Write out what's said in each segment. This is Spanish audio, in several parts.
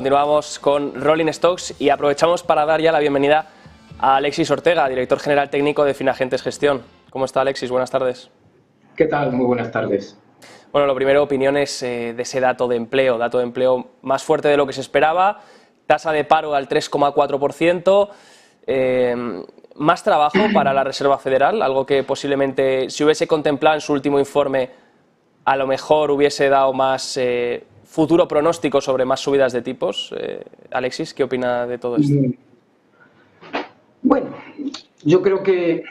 Continuamos con Rolling Stocks y aprovechamos para dar ya la bienvenida a Alexis Ortega, director general técnico de Finagentes Gestión. ¿Cómo está, Alexis? Buenas tardes. ¿Qué tal? Muy buenas tardes. Bueno, lo primero, opiniones de ese dato de empleo más fuerte de lo que se esperaba, tasa de paro al 3,4%, más trabajo para la Reserva Federal, algo que posiblemente, si hubiese contemplado en su último informe, a lo mejor hubiese dado más futuro pronóstico sobre más subidas de tipos. Alexis, ¿qué opina de todo esto? Bueno, yo creo que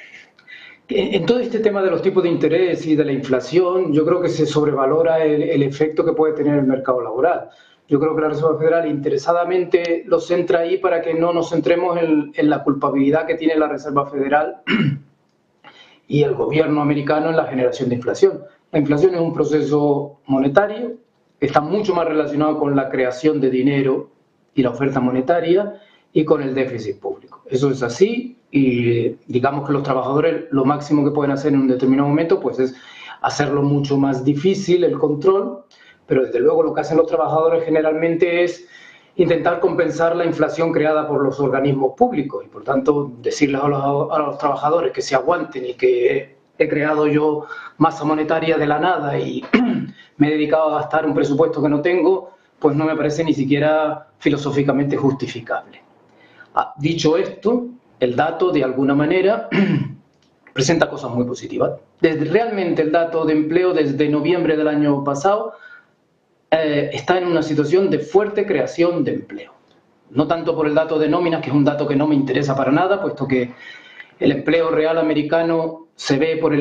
en todo este tema de los tipos de interés y de la inflación, yo creo que se sobrevalora el efecto que puede tener el mercado laboral. Yo creo que la Reserva Federal interesadamente lo centra ahí para que no nos centremos en la culpabilidad que tiene la Reserva Federal y el gobierno americano en la generación de inflación. La inflación es un proceso monetario, está mucho más relacionado con la creación de dinero y la oferta monetaria y con el déficit público. Eso es así y digamos que los trabajadores lo máximo que pueden hacer en un determinado momento pues es hacerlo mucho más difícil el control, pero desde luego lo que hacen los trabajadores generalmente es intentar compensar la inflación creada por los organismos públicos y por tanto decirles a los trabajadores que se aguanten y que he creado yo masa monetaria de la nada y me he dedicado a gastar un presupuesto que no tengo, pues no me parece ni siquiera filosóficamente justificable. Dicho esto, el dato de alguna manera presenta cosas muy positivas. Realmente el dato de empleo desde noviembre del año pasado está en una situación de fuerte creación de empleo. No tanto por el dato de nóminas, que es un dato que no me interesa para nada, puesto que el empleo real americano se ve por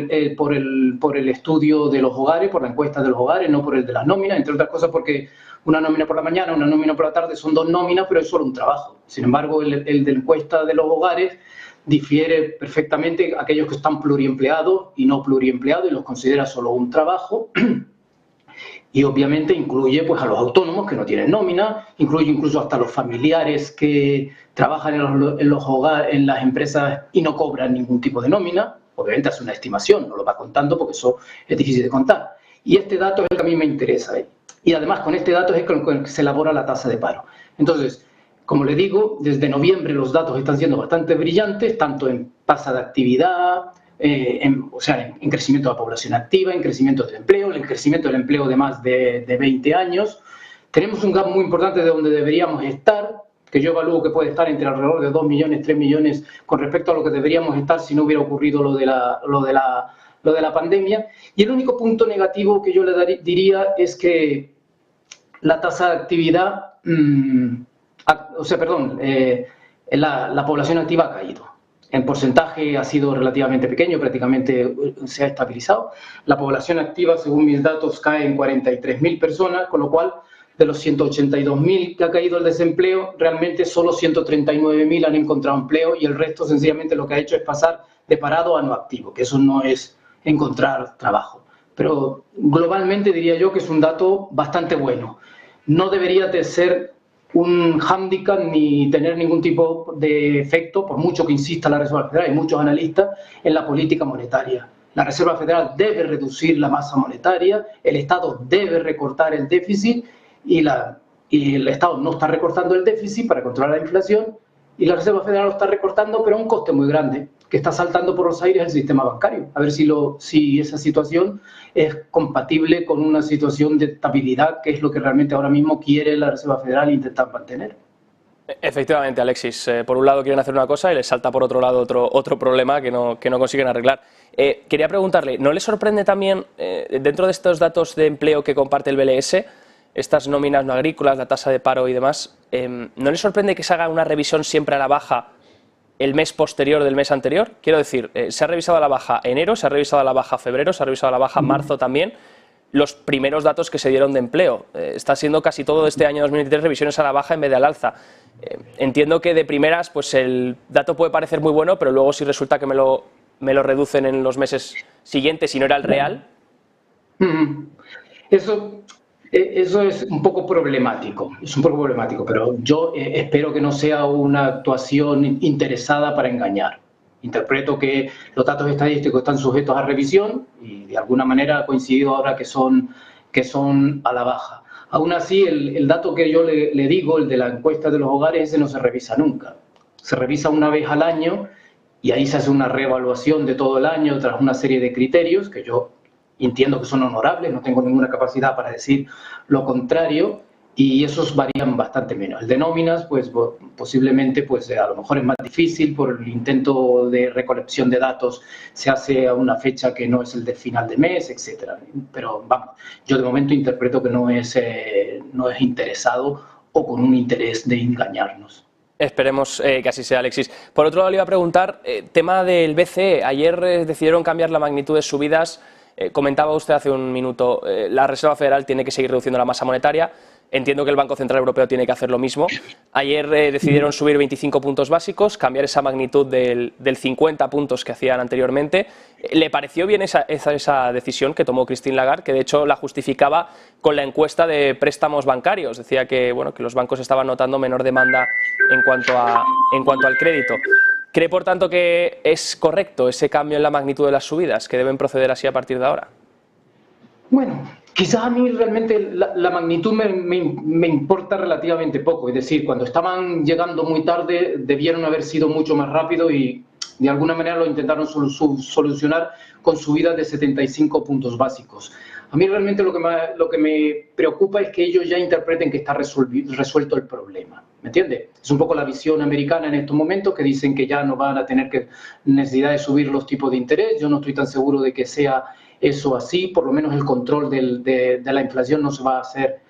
el estudio de los hogares, por la encuesta de los hogares, no por el de las nóminas, entre otras cosas porque una nómina por la mañana, una nómina por la tarde son dos nóminas, pero es solo un trabajo. Sin embargo, el de la encuesta de los hogares difiere perfectamente a aquellos que están pluriempleados y no pluriempleados y los considera solo un trabajo. Y obviamente incluye pues, a los autónomos que no tienen nómina, incluye incluso hasta los familiares que trabajan en los hogares, en las empresas y no cobran ningún tipo de nómina. Obviamente hace una estimación, no lo va contando porque eso es difícil de contar. Y este dato es el que a mí me interesa. Y además con este dato es con el que se elabora la tasa de paro. Entonces, como le digo, desde noviembre los datos están siendo bastante brillantes, tanto en tasa de actividad, en crecimiento de la población activa, en crecimiento del empleo, en crecimiento del empleo de más de 20 años. Tenemos un gap muy importante de donde deberíamos estar, que yo evalúo que puede estar entre alrededor de 2 millones, 3 millones con respecto a lo que deberíamos estar si no hubiera ocurrido lo de la pandemia. Y el único punto negativo que yo le diría es que la tasa de actividad, la población activa ha caído. En porcentaje ha sido relativamente pequeño, prácticamente se ha estabilizado. La población activa, según mis datos, cae en 43.000 personas, con lo cual, de los 182.000 que ha caído el desempleo, realmente solo 139.000 han encontrado empleo y el resto sencillamente lo que ha hecho es pasar de parado a no activo, que eso no es encontrar trabajo. Pero globalmente diría yo que es un dato bastante bueno. No debería de ser un hándicap ni tener ningún tipo de efecto, por mucho que insista la Reserva Federal y muchos analistas, en la política monetaria. La Reserva Federal debe reducir la masa monetaria, el Estado debe recortar el déficit y el Estado no está recortando el déficit para controlar la inflación y la Reserva Federal lo está recortando, pero a un coste muy grande, que está saltando por los aires el sistema bancario. A ver si esa situación es compatible con una situación de estabilidad, que es lo que realmente ahora mismo quiere la Reserva Federal intentar mantener. Efectivamente, Alexis. Por un lado quieren hacer una cosa y les salta por otro lado otro problema que no consiguen arreglar. Quería preguntarle, ¿no le sorprende también, dentro de estos datos de empleo que comparte el BLS, estas nóminas no agrícolas, la tasa de paro y demás, ¿no le sorprende que se haga una revisión siempre a la baja el mes posterior del mes anterior? Quiero decir, se ha revisado a la baja enero, se ha revisado a la baja febrero, se ha revisado a la baja marzo también, los primeros datos que se dieron de empleo. Está siendo casi todo este año 2023 revisiones a la baja en vez de al alza. Entiendo que de primeras pues el dato puede parecer muy bueno, pero luego si resulta que me lo reducen en los meses siguientes y no era el real. Eso es un poco problemático, pero yo espero que no sea una actuación interesada para engañar. Interpreto que los datos estadísticos están sujetos a revisión y de alguna manera ha coincidido ahora que son a la baja. Aún así, el dato que yo le digo, el de la encuesta de los hogares, ese no se revisa nunca. Se revisa una vez al año y ahí se hace una reevaluación de todo el año tras una serie de criterios que yo entiendo que son honorables, no tengo ninguna capacidad para decir lo contrario, y esos varían bastante menos. El de nóminas, pues posiblemente, pues a lo mejor es más difícil por el intento de recolección de datos, se hace a una fecha que no es el del final de mes, etcétera. Pero vamos, yo de momento interpreto que no es interesado o con un interés de engañarnos. Esperemos que así sea, Alexis. Por otro lado, le iba a preguntar, tema del BCE. Ayer decidieron cambiar la magnitud de subidas. Comentaba usted hace un minuto, la Reserva Federal tiene que seguir reduciendo la masa monetaria. Entiendo que el Banco Central Europeo tiene que hacer lo mismo. Ayer decidieron subir 25 puntos básicos, cambiar esa magnitud del 50 puntos que hacían anteriormente. ¿Le pareció bien esa decisión que tomó Christine Lagarde, que de hecho la justificaba con la encuesta de préstamos bancarios? Decía que, bueno, que los bancos estaban notando menor demanda en cuanto al crédito. ¿Cree, por tanto, que es correcto ese cambio en la magnitud de las subidas, que deben proceder así a partir de ahora? Bueno, quizás a mí realmente la magnitud me importa relativamente poco. Es decir, cuando estaban llegando muy tarde, debieron haber sido mucho más rápido y de alguna manera lo intentaron solucionar con subidas de 75 puntos básicos. A mí realmente lo que me preocupa es que ellos ya interpreten que está resuelto el problema. ¿Me entiende? Es un poco la visión americana en estos momentos, que dicen que ya no van a tener necesidad de subir los tipos de interés. Yo no estoy tan seguro de que sea eso así. Por lo menos el control de la inflación no se va a hacer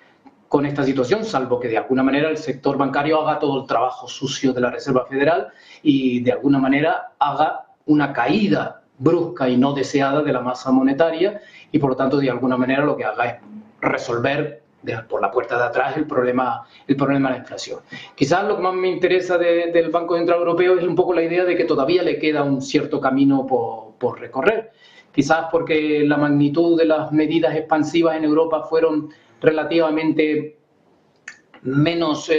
con esta situación, salvo que de alguna manera el sector bancario haga todo el trabajo sucio de la Reserva Federal y de alguna manera haga una caída brusca y no deseada de la masa monetaria y por lo tanto de alguna manera lo que haga es resolver por la puerta de atrás el problema de la inflación. Quizás lo que más me interesa del Banco Central Europeo es un poco la idea de que todavía le queda un cierto camino por recorrer. Quizás porque la magnitud de las medidas expansivas en Europa fueron relativamente menos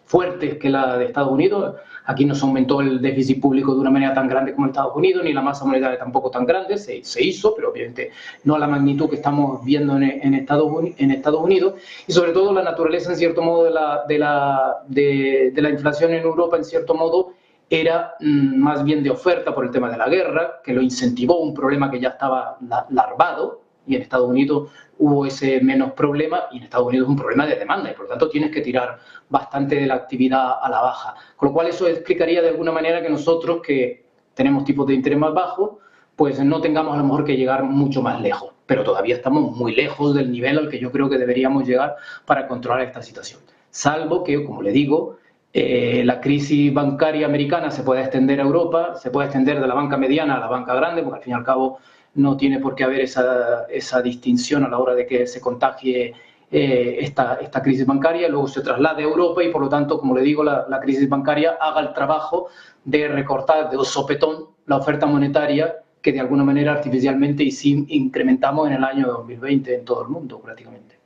fuertes que la de Estados Unidos. Aquí no se aumentó el déficit público de una manera tan grande como en Estados Unidos, ni la masa monetaria tampoco tan grande, se hizo, pero obviamente no a la magnitud que estamos viendo en Estados Unidos, y sobre todo la naturaleza, en cierto modo, de la inflación en Europa, en cierto modo, era más bien de oferta por el tema de la guerra, que lo incentivó, un problema que ya estaba larvado, y en Estados Unidos hubo ese menos problema, y en Estados Unidos es un problema de demanda, y por lo tanto tienes que tirar bastante de la actividad a la baja. Con lo cual eso explicaría de alguna manera que nosotros, que tenemos tipos de interés más bajos, pues no tengamos a lo mejor que llegar mucho más lejos, pero todavía estamos muy lejos del nivel al que yo creo que deberíamos llegar para controlar esta situación. Salvo que, como le digo, la crisis bancaria americana se pueda extender a Europa, se puede extender de la banca mediana a la banca grande, porque al fin y al cabo no tiene por qué haber esa distinción a la hora de que se contagie esta crisis bancaria, luego se traslade a Europa y por lo tanto, como le digo, la crisis bancaria haga el trabajo de recortar de un sopetón la oferta monetaria que de alguna manera artificialmente y sin incrementamos en el año 2020 en todo el mundo prácticamente.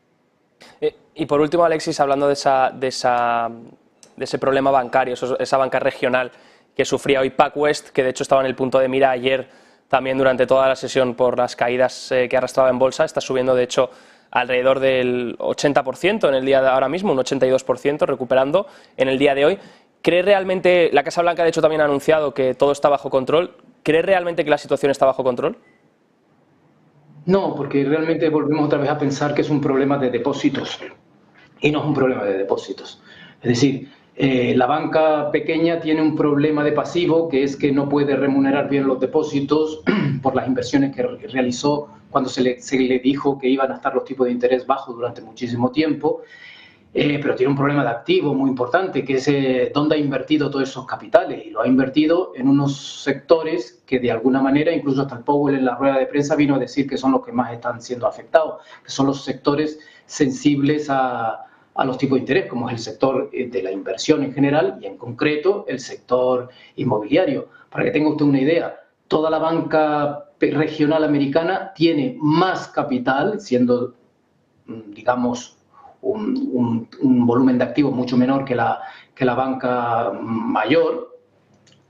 Y por último, Alexis, hablando de ese problema bancario, esa banca regional que sufría hoy PacWest, que de hecho estaba en el punto de mira ayer también durante toda la sesión por las caídas que arrastraba en bolsa, está subiendo de hecho alrededor del 80% en el día de ahora mismo, un 82% recuperando en el día de hoy. ¿Cree realmente, la Casa Blanca de hecho también ha anunciado que todo está bajo control, ¿cree realmente que la situación está bajo control? No, porque realmente volvemos otra vez a pensar que es un problema de depósitos y no es un problema de depósitos. Es decir, la banca pequeña tiene un problema de pasivo, que es que no puede remunerar bien los depósitos por las inversiones que realizó cuando se le dijo que iban a estar los tipos de interés bajos durante muchísimo tiempo, pero tiene un problema de activo muy importante, que es dónde ha invertido todos esos capitales, y lo ha invertido en unos sectores que de alguna manera, incluso hasta el Powell en la rueda de prensa vino a decir que son los que más están siendo afectados, que son los sectores sensibles a los tipos de interés, como es el sector de la inversión en general y en concreto el sector inmobiliario. Para que tenga usted una idea, toda la banca regional americana tiene más capital, siendo, digamos, un volumen de activos mucho menor que la banca mayor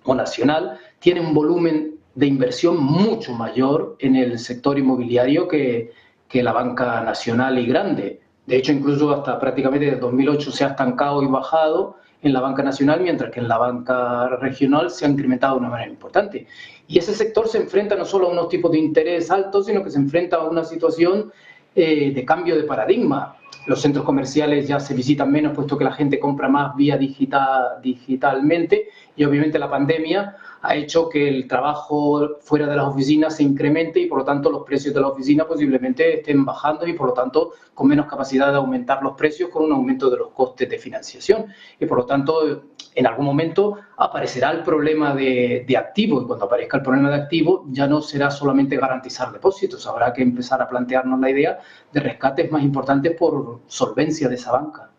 o nacional, tiene un volumen de inversión mucho mayor en el sector inmobiliario que que la banca nacional y grande. De hecho, incluso hasta prácticamente desde 2008 se ha estancado y bajado en la banca nacional, mientras que en la banca regional se ha incrementado de una manera importante. Y ese sector se enfrenta no solo a unos tipos de interés altos, sino que se enfrenta a una situación de cambio de paradigma. Los centros comerciales ya se visitan menos, puesto que la gente compra más vía digitalmente, y obviamente la pandemia ha hecho que el trabajo fuera de las oficinas se incremente y por lo tanto los precios de la oficina posiblemente estén bajando y por lo tanto con menos capacidad de aumentar los precios con un aumento de los costes de financiación. Y por lo tanto en algún momento aparecerá el problema de activos, y cuando aparezca el problema de activos ya no será solamente garantizar depósitos, habrá que empezar a plantearnos la idea de rescates más importantes por solvencia de esa banca.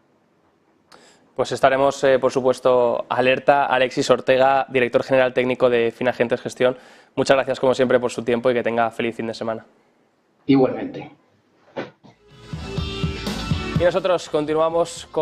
Pues estaremos, por supuesto, alerta. Alexis Ortega, director general técnico de Finagentes Gestión. Muchas gracias, como siempre, por su tiempo y que tenga feliz fin de semana. Igualmente. Y nosotros continuamos con